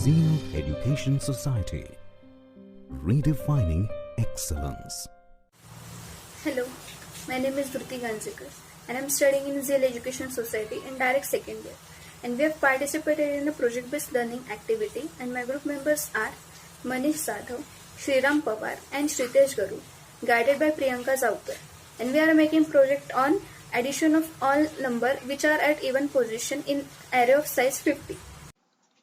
Zeal Education Society, redefining excellence. Hello, my name is Dhruti Ganjekar and I am studying in Zeal Education Society in direct second year. And we have participated in a project-based learning activity, and my group members are Manish Sadhav, Shriram Pawar and Shritesh Garu, guided by Priyanka Zaukar. And we are making project on addition of all number which are at even position in array of size 50.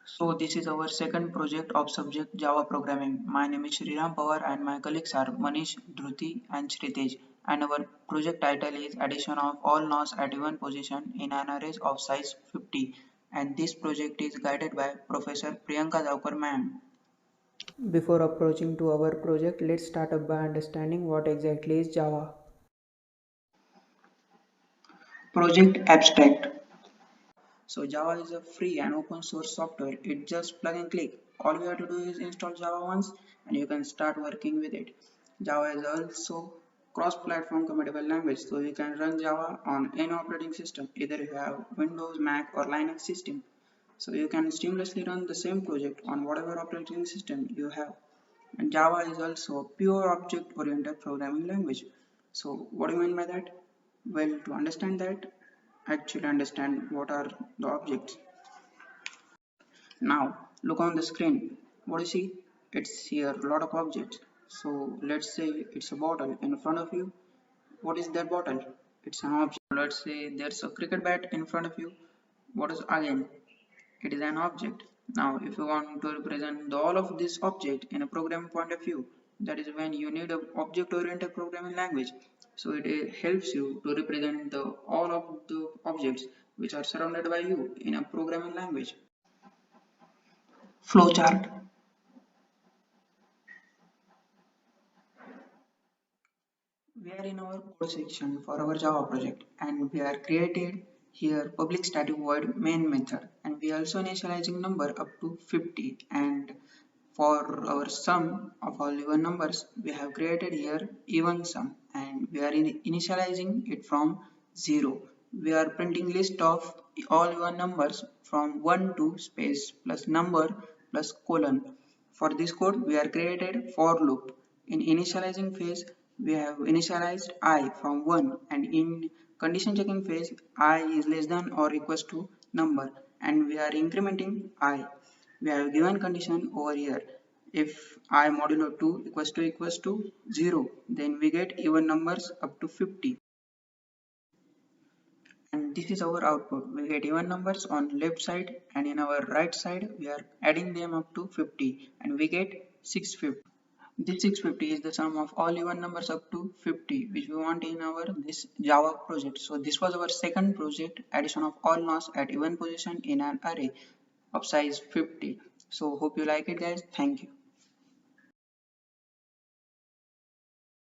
So this is our second project of subject Java programming. My name is Shriram Pawar and my colleagues are Manish, Dhruti and Shritesh, and our project title is addition of all nonce at even position in an array of size 50, and this project is guided by Professor Priyanka Zaukar ma'am. Before approaching to our project, let's start up by understanding what exactly is Java. Project abstract. So Java is a free and open source software. It's just plug and click. All you have to do is install Java once and you can start working with it. Java is also cross-platform compatible language, so you can run Java on any operating system, either you have Windows, Mac or Linux system. So you can seamlessly run the same project on whatever operating system you have. And Java is also a pure object-oriented programming language. So what do you mean by that? Well, to understand that, actually understand what are the objects. Now look on the screen. What do you see? It's here a lot of objects. So let's say it's a bottle in front of you. What is that bottle? It's an object. Let's say there's a cricket bat in front of you. What is again? It is an object. Now if you want to represent all of this object in a program point of view, that is when you need an object oriented programming language. So it helps you to represent all of the objects which are surrounded by you in a programming language. Flowchart. We are in our code section for our Java project and we are created here public static void main method, and we also initializing number up to 50, and for our sum of all even numbers we have created here even sum, and we are initializing it from 0. We are printing list of all even numbers from 1 to space plus number plus colon. For this code we are created for loop. In initializing phase we have initialized I from 1, and in condition checking phase I is less than or equals to number, and we are incrementing I. We have given condition over here. If I modulo 2 equals to 0, then we get even numbers up to 50. And this is our output. We get even numbers on left side, and in our right side we are adding them up to 50 and we get 650. This 650 is the sum of all even numbers up to 50 which we want in our this Java project. So this was our second project, addition of all nonce at even position in an array of size 50. So hope you like it guys. Thank you.